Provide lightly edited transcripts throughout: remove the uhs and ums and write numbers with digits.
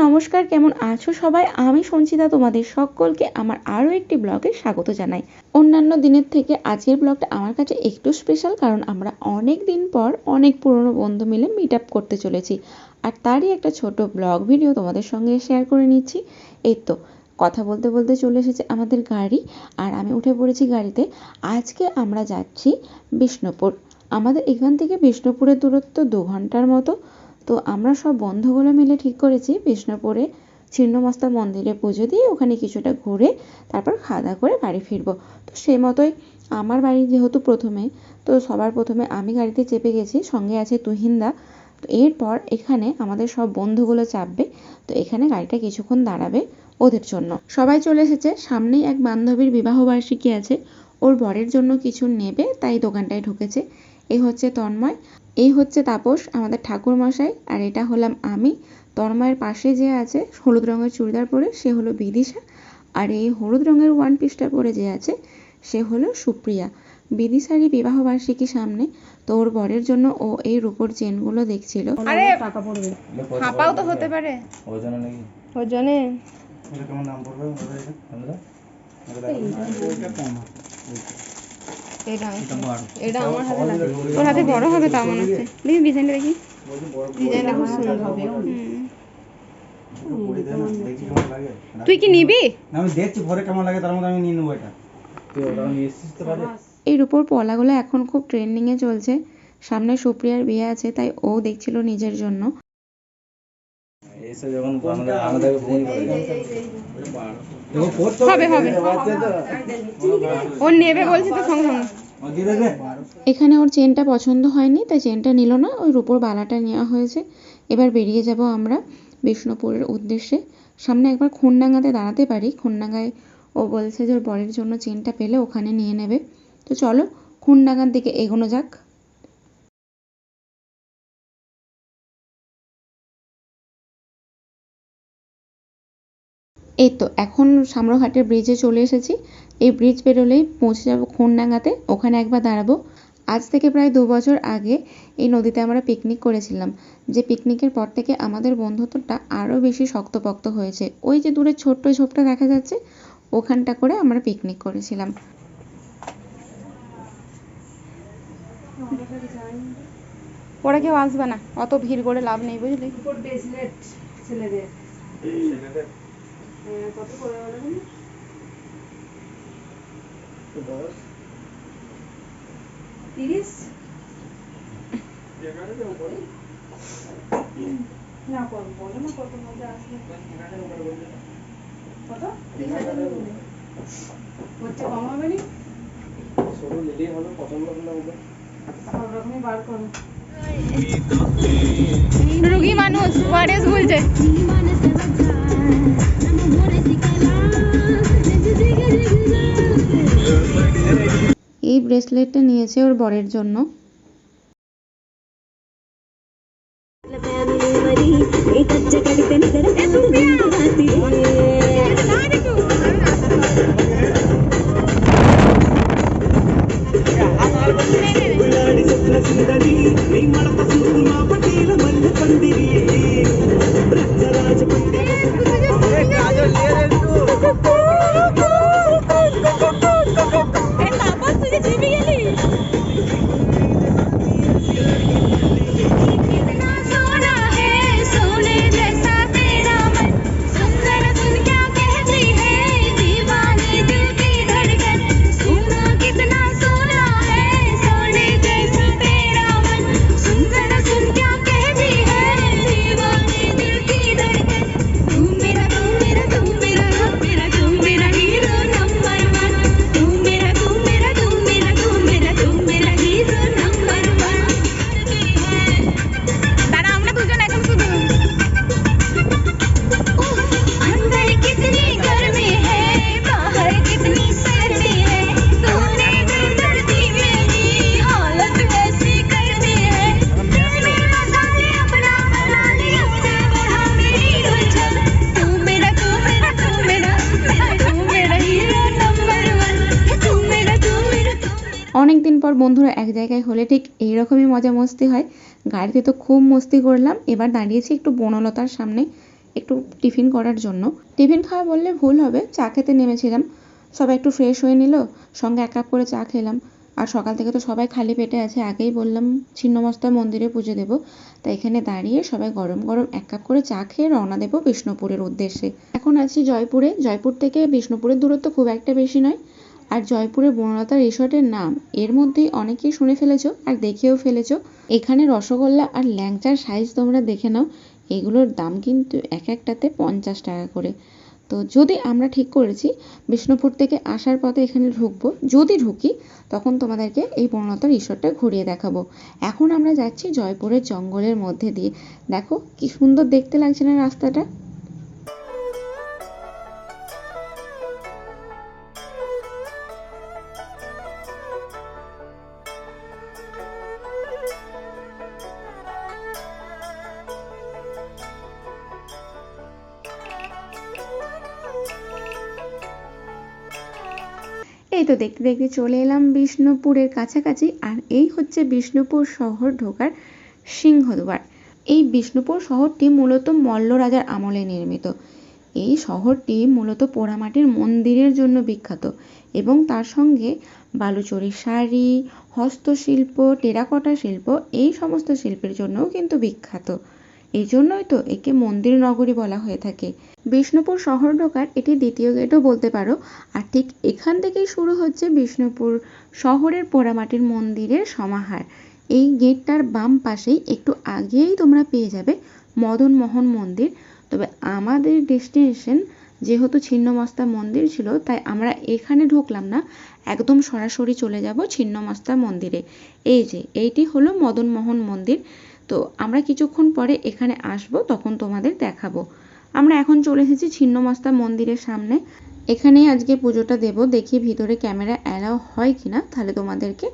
নমস্কার, কেমন আছো সবাই? আমি সঞ্চিতা, তোমাদের সকলকে আমার আরও একটি ব্লগে স্বাগত জানাই। অন্যান্য দিনের থেকে আজকের ব্লগটা আমার কাছে একটু স্পেশাল, কারণ আমরা অনেক দিন পর অনেক পুরনো বন্ধু মিলে মিট আপ করতে চলেছি, আর তারই একটা ছোট ব্লগ ভিডিও তোমাদের সঙ্গে শেয়ার করে নিচ্ছি। এই তো কথা বলতে বলতে চলে এসেছে আমাদের গাড়ি, আর আমি উঠে পড়েছি গাড়িতে। আজকে আমরা যাচ্ছি বিষ্ণুপুর। আমাদের এখান থেকে বিষ্ণুপুরের দূরত্ব 2 ঘন্টার মতো। তো আমরা সব বন্ধুগুলো মিলে ঠিক করেছি বিষ্ণুপুরে ছিন্নমস্তা মন্দিরে পুজো দিয়ে ওখানে কিছুটা ঘুরে তারপর খাওয়া দাওয়া করে বাড়ি ফিরবো। তো সেই মতোই আমার বাড়ি যেহেতু প্রথমে, তো সবার প্রথমে আমি গাড়িতে চেপে গেছি, সঙ্গে আছে তুহিনদা। তো এরপর এখানে আমাদের সব বন্ধুগুলো চাপবে, তো এখানে গাড়িটা কিছুক্ষণ দাঁড়াবে ওদের জন্য। সবাই চলে এসেছে। সামনেই এক বান্ধবীর বিবাহবার্ষিকী আছে, ওর বরের জন্য কিছু নেবে, তাই দোকানটায় ঢুকেছে। এই হচ্ছে তন্ময়, এই হচ্ছে তাপস আমাদের ঠাকুর মশাই, আর এটা হলাম আমি। তন্ময়ের পাশে যে আছে হলুদ রঙের চুড়িদার পরে, সে হলো বিদিশা, আর এই হলুদ রঙের ওয়ান পিসটা পরে যে আছে সে হলো সুপ্রিয়া। বিদিশারই বিবাহ বার্ষিকী সামনে, তো ওর বরের জন্য ও এই রূপোর চেনগুলো দেখছিল। আরে টাকা পড়বে, হাঁপাও তো হতে পারে ওজনে নাকি, ওজনে এটা কেমন দাম পড়বে এটা আমার হাতে লাগে, তোর হাতে বড় হবে তা মনে হচ্ছে। দেখি ডিজাইনটা, দেখি ডিজাইনটা খুব সুন্দর হবে। তুই কি নিবি? আমি দেখছি পরে কেমন লাগে, তার মধ্যে আমি নিয়ে নেবো এটা। তুই ওটা নিয়ে এসেছিস তো পারে। এই রূপোর পলাগুলো এখন খুব ট্রেন্ডিং এ চলছে। সামনে সুপ্রিয়ার বিয়ে আছে, তাই ও দেখছিল নিজের জন্য। এসে যখন আমাদের ফোন করে হবে ও নেবে বলছে তো সঙ্গে সঙ্গে। এখানে ওর চেনটা পছন্দ হয়নি, তাই চেনটা নিল না, ওই রূপোর বালাটা নেওয়া হয়েছে। এবার বেরিয়ে যাব আমরা বিষ্ণুপুরের উদ্দেশ্যে। সামনে একবার খুনডাঙ্গাতে দাঁড়াতে পারি, খুনডাঙ্গায় ও বলছে যে ওর বরের জন্য চেনটা পেলে ওখানে নিয়ে নেবে। তো চলো খুনডাঙ্গার দিকে এগোনো যাক। এই তো এখন সামরঘাটের ব্রিজে চলে এসেছি। এই ব্রিজ পেরোলেই পৌঁছে যাব খুনডাঙ্গাতে, ওখানে একবার দাঁড়াবো। আজ থেকে প্রায় 2 বছর আগে এই নদীতে আমরা পিকনিক করেছিলাম, যে পিকনিকের পর থেকে আমাদের বন্ধুত্বটা আরও বেশি শক্তপোক্ত হয়েছে। ওই যে দূরে ছোট্ট ঝোপটা দেখা যাচ্ছে, ওখানটা করে আমরা পিকনিক করেছিলাম। ওরা কেউ আসবে না, অত ভিড় করে লাভ নেই, বুঝলি। কত করে বলবেন? 30 না কম বলে না, কত মধ্যে আসবে কত 30,000 হচ্ছে, কম হবে না। সরু নিলেই হলো, পছন্দ হলে হবে, সব রকমই বার করো। রোগী মানুষ ওয়ারেস বলছে। এই ব্রেসলেটটা নিয়েছে ওর বরের জন্য। পর বন্ধুরা এক জায়গায় হলে ঠিক এইরকমই মজা মস্তি হয়। গাড়িতে তো খুব মস্তি করলাম। এবার দাঁড়িয়েছি একটু বনলতার সামনে একটু টিফিন করার জন্য। টিফিন খাওয়া বললে ভুল হবে, চা খেতে নেমেছিলাম। সবাই একটু ফ্রেশ হয়ে নিল, সঙ্গে 1 কাপ করে চা খেলাম। আর সকাল থেকে তো সবাই খালি পেটে আছে, আগেই বললাম ছিন্নমস্তা মন্দিরে পুজো দেবো, তাই এখানে দাঁড়িয়ে সবাই গরম গরম 1 কাপ করে চা খেয়ে রওনা দেবো বিষ্ণুপুরের উদ্দেশ্যে। এখন আছি জয়পুরে। জয়পুর থেকে বিষ্ণুপুরের দূরত্ব খুব একটা বেশি নয়। আর জয়পুরে বনলতা রিসর্টের নাম এর মধ্যেই অনেকেই শুনে ফেলেছো আর দেখেও ফেলেছো। এখানে রসগোল্লা আর ল্যাংচার সাইজ তোমরা দেখে নাও। এগুলোর দাম কিন্তু এক একটাতে 50 টাকা করে। তো যদি আমরা ঠিক করেছি বিষ্ণুপুর থেকে আসার পথে এখানে ঢুকবো, যদি ঢুকি তখন তোমাদেরকে এই বনলতা রিসর্টটা ঘুরিয়ে দেখাবো। এখন আমরা যাচ্ছি জয়পুরের জঙ্গলের মধ্যে দিয়ে। দেখো কি সুন্দর দেখতে লাগছে না রাস্তাটা। এই তো দেখতে দেখতে চলে এলাম বিষ্ণুপুরের কাছাকাছি। আর এই হচ্ছে বিষ্ণুপুর শহর ঢোকার সিংহদ্বার। এই বিষ্ণুপুর শহরটি মূলত মল্ল রাজার আমলে নির্মিত। এই শহরটি মূলত পোড়ামাটির মন্দিরের জন্য বিখ্যাত এবং তার সঙ্গে বালুচরী শাড়ি, হস্তশিল্প, টেরাকোটা শিল্প এই সমস্ত শিল্পের জন্যও কিন্তু বিখ্যাত। এই জন্যই তো একে মন্দির নগরী বলা হয়ে থাকে। বিষ্ণুপুর শহর ঢোকার এটি দ্বিতীয় গেটও বলতে পারো। আর ঠিক এখান থেকেই শুরু হচ্ছে বিষ্ণুপুর শহরের পোড়ামাটির মন্দিরের সমাহার। এই গেটটার বাম পাশেই একটু আগেই তোমরা পেয়ে যাবে মদন মোহন মন্দির। তবে আমাদের ডেস্টিনেশন যেহেতু ছিন্নমস্তা মন্দির ছিল, তাই আমরা এখানে ঢুকলাম না, একদম সরাসরি চলে যাব ছিন্নমস্তা মন্দিরে। এই যে এইটি হলো মদন মোহন মন্দির। তো আমরা কিছুক্ষণ পরে এখানে আসব, তখন তোমাদের দেখাবো। আমরা এখন চলে এসেছি ছিন্নমস্তা মন্দিরের সামনে। এখানেই আজকে পুজোটা দেব। দেখি ভিতরে ক্যামেরা অ্যালাউ হয় কিনা, তাহলে তোমাদেরকে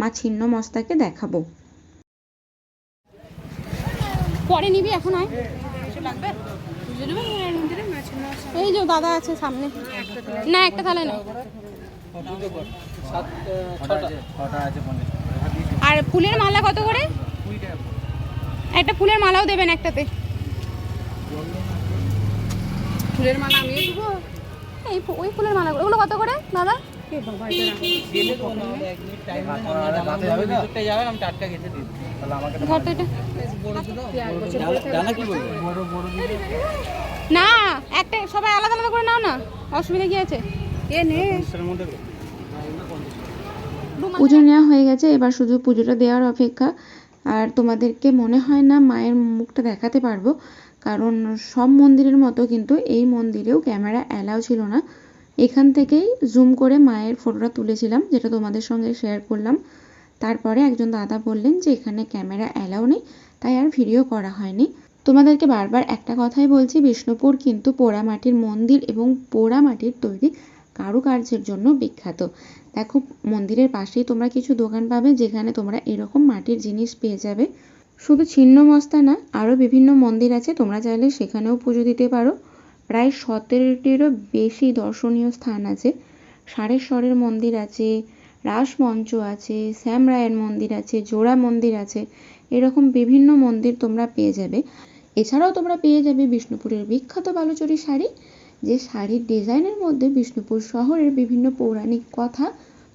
মা ছিন্নমস্তাকে দেখাবো। পরে নিবি, এখন আয়। এই যে দাদা আছে সামনে। না একটা থালে না। আর ফুলের মালা কত করে? একটা ফুলের মালাও দেবেন একটাতে। ফুলের মালা আমিও দেবো। এই ওই ফুলের মালা ওগুলো কত করে দাদা? না একটা সবাই আলাদা আলাদা করে নাও না, অসুবিধা কি আছে? এ নে। পুজো নেওয়া হয়ে গেছে, এবার শুধু পুজোটা দেওয়ার অপেক্ষা। আর তোমাদেরকে মনে হয় না মায়ের মুখটা দেখাতে পারবো, কারণ সব মন্দিরের মতো কিন্তু এই মন্দিরেও ক্যামেরা অ্যালাউ ছিল না। এখান থেকেই জুম করে মায়ের ফটোটা তুলেছিলাম, যেটা তোমাদের সঙ্গে শেয়ার করলাম। তারপরে একজন দাদা বললেন যে এখানে ক্যামেরা অ্যালাউ নেই, তাই আর ভিডিও করা হয়নি। তোমাদেরকে বারবার একটা কথাই বলছি, বিষ্ণুপুর কিন্তু পোড়ামাটির মন্দির এবং পোড়ামাটির তৈরি কারুকার্যের জন্য বিখ্যাত। দেখো মন্দিরের পাশেই তোমরা কিছু দোকান পাবে, যেখানে তোমরা এরকম মাটির জিনিস পেয়ে যাবে। শুধু ছিন্নমস্তা না, আরও বিভিন্ন মন্দির আছে, তোমরা চাইলে সেখানেও পুজো দিতে পারো। প্রায় 17টিরও বেশি দর্শনীয় স্থান আছে। সারেশ্বরের মন্দির আছে, রাসমঞ্চ আছে, শ্যামরায়ের মন্দির আছে, জোড়া মন্দির আছে, এরকম বিভিন্ন মন্দির তোমরা পেয়ে যাবে। এছাড়াও তোমরা পেয়ে যাবে বিষ্ণুপুরের বিখ্যাত বালুচরী শাড়ি, যে শাড়ির ডিজাইনের মধ্যে বিষ্ণুপুর শহরের বিভিন্ন পৌরাণিক কথা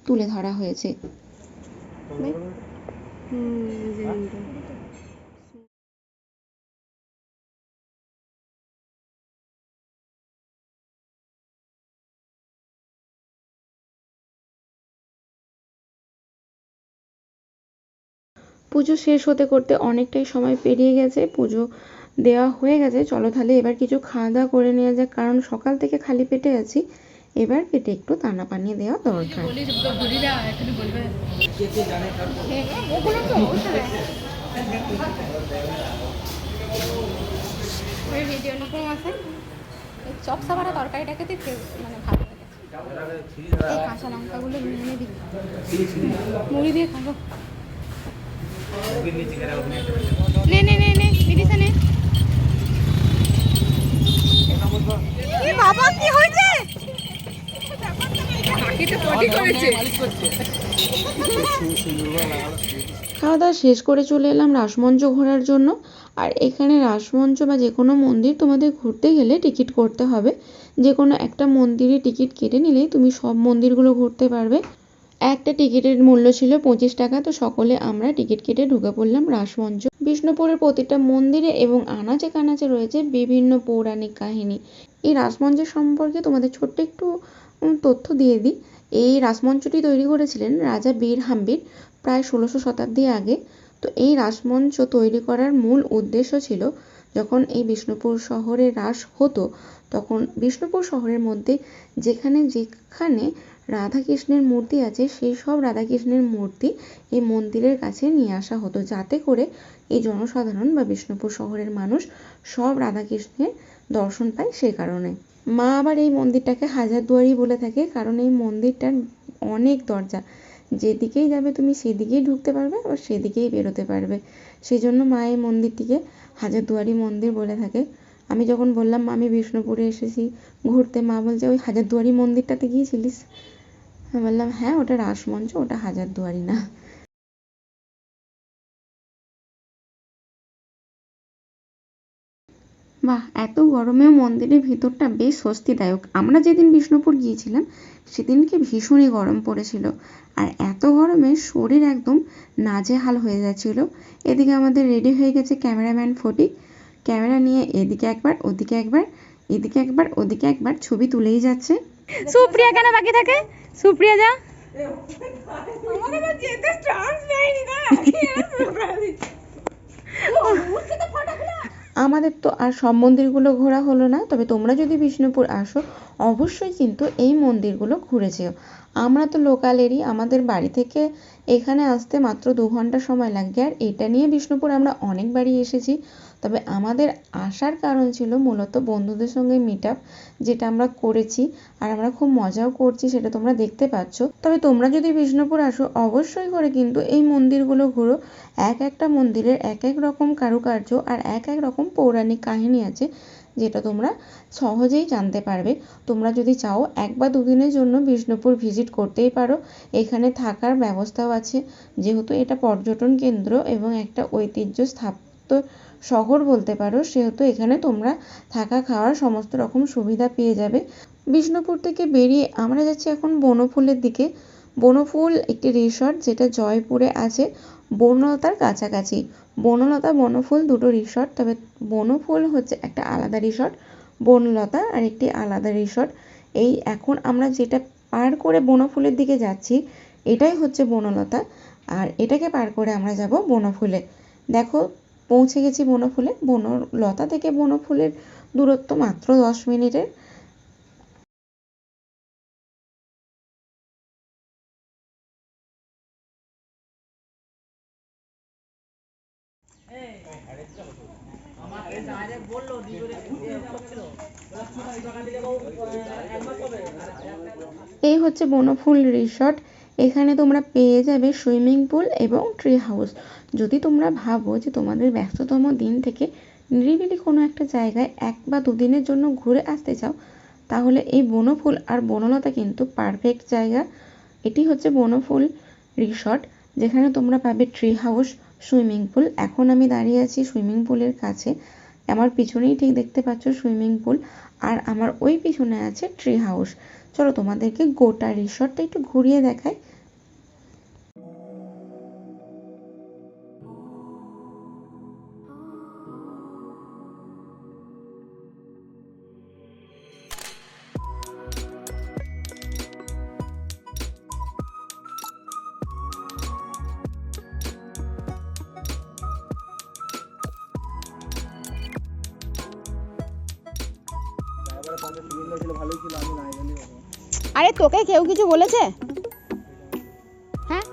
তুলে ধরা হয়েছে। পুজো শেষ হতে করতে অনেকটাই সময় পেরিয়ে গেছে, পুজো দেওয়া হয়ে গেছে। চলো তাহলে এবার কিছু খাওয়া দাওয়া করে নেওয়া যাক, কারণ সকাল থেকে খালি পেটে আছি। এবার পেটে একটু দানা পানি দেওয়া দরকার। চপসা বাটা তরকারিটাকে মানে ভালো লাগে। এই কাঁচা লঙ্কাগুলো নিয়ে দিবি, মুড়ি দিয়ে খাবো। নে নে নে নে বিদিশা নে। বাবা কি হয়েছে? খাওয়া দাওয়া শেষ করে চলে এলাম রাসমঞ্চ ঘোরার জন্য। আর এখানে রাসমঞ্চ বা যে কোনো মন্দির তোমাদের ঘুরতে গেলে টিকিট করতে হবে। যে কোনো একটা মন্দিরে টিকিট কেটে নিলেই তুমি সব মন্দিরগুলো ঘুরতে পারবে। একটা টিকিটের মূল্য ছিল 25 টাকা। তো সকলে আমরা টিকিট কেটে ঢুকে পড়লাম রাসমঞ্চ। বিষ্ণুপুরের প্রতিটা মন্দিরে এবং আনাচে কানাচে রয়েছে বিভিন্ন পৌরাণিক কাহিনী। এই রাসমঞ্চের সম্পর্কে তোমাদের ছোট্ট একটু তথ্য দিয়ে দিই। এই রাসমঞ্চটি তৈরি করেছিলেন রাজা বীর হাম্বির প্রায় 1600 শতাব্দী আগে। তো এই রাসমঞ্চ তৈরি করার মূল উদ্দেশ্য ছিল, যখন এই বিষ্ণুপুর শহরে রাস হতো তখন বিষ্ণুপুর শহরের মধ্যে যেখানে যেখানে রাধাকৃষ্ণের মূর্তি আছে সেই সব রাধাকৃষ্ণের মূর্তি এই মন্দিরের কাছে নিয়ে আসা হতো, যাতে করে এই জনসাধারণ বা বিষ্ণুপুর শহরের মানুষ সব রাধাকৃষ্ণের দর্শন পায়। সেই কারণে মা আবার এই মন্দিরটাকে হাজারদুয়ারি বলে থাকে, কারণ এই মন্দিরটার অনেক দরজা, যেদিকেই যাবে তুমি সেদিকেই ঢুকতে পারবে আবার সেদিকেই বেরোতে পারবে। সেই জন্য মা এই মন্দিরটিকে হাজারদুয়ারি মন্দির বলে থাকে। আমি যখন বললাম মা আমি বিষ্ণুপুরে এসেছি ঘুরতে, মা বলছে ওই হাজারদুয়ারি মন্দিরটাতে গিয়েছিলিস? আমি বললাম হ্যাঁ, ওটা রাসমঞ্চ, ওটা হাজারদুয়ারি না। বাহ, এত গরমেও মন্দিরের ভিতরটা বেশ স্বস্তিদায়ক। আমরা যেদিন বিষ্ণুপুর গিয়েছিলাম সেদিনকে ভীষণই গরম পড়েছিল, আর এত গরমে শরীর একদম নাজেহাল হয়ে যাচ্ছিল। এদিকে আমাদের রেডি হয়ে গেছে ক্যামেরাম্যান ফটিক, ক্যামেরা নিয়ে এদিকে একবার ওদিকে একবার, এদিকে একবার ওদিকে একবার ছবি তুলেই যাচ্ছে। সুপ্রিয়া কেন বাকি থাকে? সুপ্রিয়া যা। আমাদের তো আর সব মন্দিরগুলো ঘোরা হলো না, তবে তোমরা যদি বিষ্ণুপুর আসো অবশ্যই কিন্তু এই মন্দিরগুলো ঘুরে যেও। আমরা তো লোকালেরই, আমাদের বাড়ি থেকে এখানে আসতে মাত্র 2 ঘন্টা সময় লাগে। আর এটা নিয়ে বিষ্ণুপুর আমরা অনেকবারই এসেছি, তবে আমাদের আসার কারণ ছিল মূলত বন্ধুদের সঙ্গে মিট আপ, যেটা আমরা করেছি আর আমরা খুব মজাও করছি, সেটা তোমরা দেখতে পাচ্ছ। তবে তোমরা যদি বিষ্ণুপুর আসো অবশ্যই করে কিন্তু এই মন্দিরগুলো ঘুরো। এক একটা মন্দিরের এক এক রকম কারুকার্য আর এক এক রকম পৌরাণিক কাহিনী আছে, যেটা তোমরা সহজেই জানতে পারবে। তোমরা যদি চাও 1 বা 2 দিনের জন্য বিষ্ণুপুর ভিজিট করতেই পারো। এখানে থাকার ব্যবস্থাও আছে, যেহেতু এটা পর্যটন কেন্দ্র এবং একটা ঐতিহ্য স্থাপত্য শহর বলতে পারো, সেহেতু এখানে তোমরা থাকা খাওয়ার সমস্ত রকম সুবিধা পেয়ে যাবে। বিষ্ণুপুর থেকে বেরিয়ে আমরা যাচ্ছি এখন বনফুলের দিকে। বনফুল একটি রিসর্ট, যেটা জয়পুরে আছে, বনলতার কাছাকাছি। বনলতা বনফুল দুটো রিসর্ট, তবে বনফুল হচ্ছে একটা আলাদা রিসর্ট, বনলতা আর একটি আলাদা রিসর্ট। এই এখন আমরা যেটা পার করে বনফুলের দিকে যাচ্ছি এটাই হচ্ছে বনলতা, আর এটাকে পার করে আমরা যাব বনফুলে। দেখো পৌঁছে গেছি বনফুলে। বনলতা থেকে বনফুলের দূরত্ব মাত্র 10 মিনিটের। এই হচ্ছে বনফুল রিসর্ট। এখানে তোমরা পেয়ে যাবে সুইমিং পুল এবং ট্রি হাউস। যদি তোমরা ভাবো যে তোমাদের ব্যস্ততম দিন থেকে নিরিবিলি কোনো একটা জায়গায় 1 বা 2 দিনের জন্য ঘুরে আসতে চাও, তাহলে এই বনফুল আর বনলতা কিন্তু পারফেক্ট জায়গা। এটি হচ্ছে বনফুল রিসর্ট, যেখানে তোমরা পাবে ট্রি হাউস, সুইমিং পুল। এখন আমি দাঁড়িয়ে আছি সুইমিং পুলের কাছে, আমার পিছনেই ঠিক দেখতে পাচ্ছ সুইমিং পুল, আর আমার ওই পিছনে আছে ট্রি হাউস। চলো তোমাদেরকে গোটা রিসর্টটা একটু ঘুরিয়ে দেখাই। আরে তোকে কেউ কিছু বলেছে? হ্যাঁ